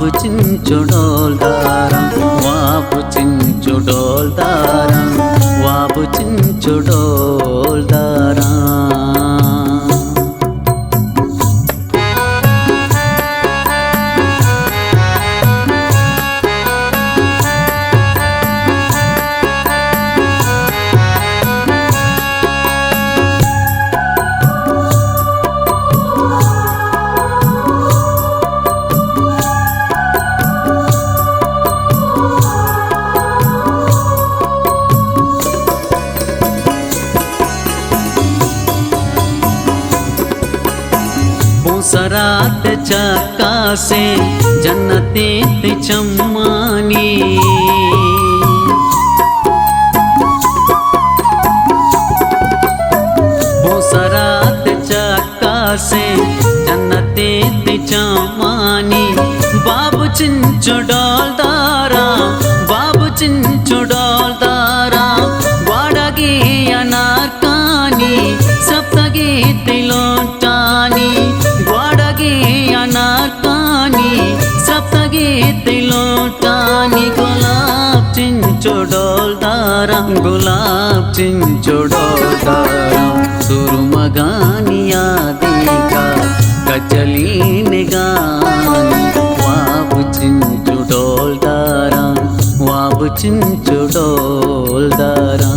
वाबुचिंचु डोलदारा वाबुचिंचु डोलदारा वाबुचिंचु डोलदारा सरात चक्का से जन्नते चम्मानी वो सरात चक्का से जन्नते चम्मानी बाबू चिंचु डोलदारा बाबू चिंचु डोलदारा वाड़गी अनारकानी सप्तगी तिलोटानी अनारकानी सप्तगी तिलोटानी गुलाब चिंचु डोलदारा गुलाब चिंचु डोलदारा सुरमगानिया देगा कचली निगानी वाबु चिंचु डोलदारा वाबु चिंचु डोलदारा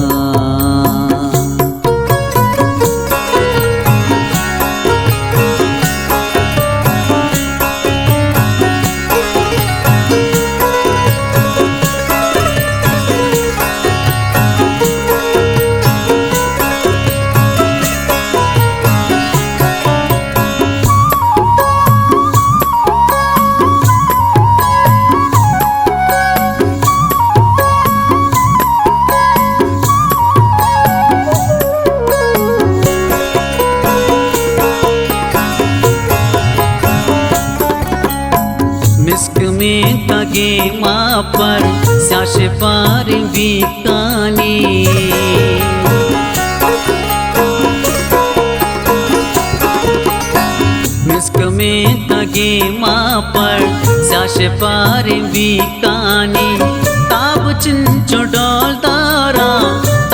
मिस्क में तगे माँ पर स्याश पार बीकानी मिस्क में तगे माँ पर स्याश पार बीकानी ताब चिंचु डोलदारा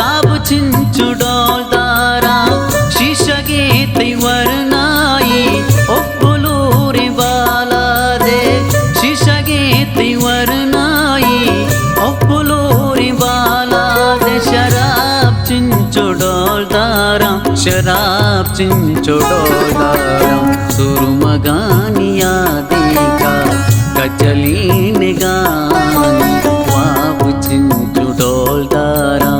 ताब चिंचु डोलदारा शीशगे तिवरनाई ओपुलूरी बाला दे शीशगे तिवरनाई ओपुलूरी बाला दे शराब चिंचु डोलदारा शराब चिंचु डोलदारा सुरमगानिया देगा कचली निगानी वाबु चिंचु डोलदारा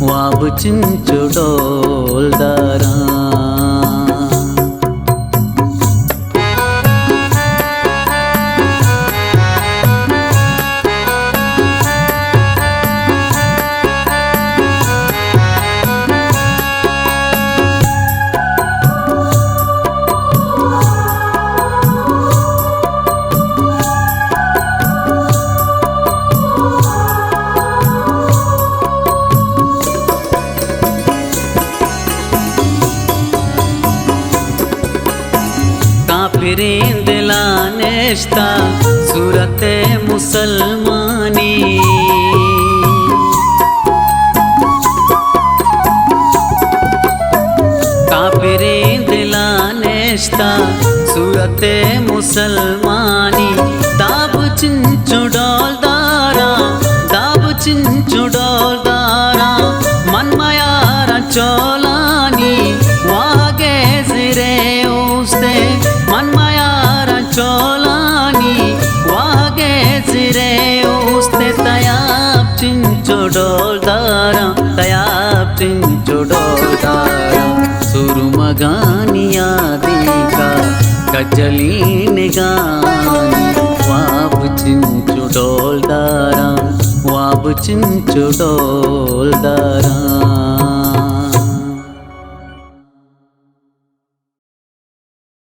वाबु चिंचु डोलदारा फिरे दिलानेश्ता सूरत मुसलमानी काफिरे दिलानेश्ता सूरत मुसलमानी दाब चिंचु डोलदारा दाब चिंचु डोलदारा मन मायारा चोलानी वागे जिरे उस्ते मन मायारा चोलानी वागे जिरे उस्ते तयाब चिंचु डोलदारा तयाब चिंचु डोलदारा सुरमगानिया देगा कचली निगानी वाबु चिंचु डोलदारा वाबु चिंचु डोलदारा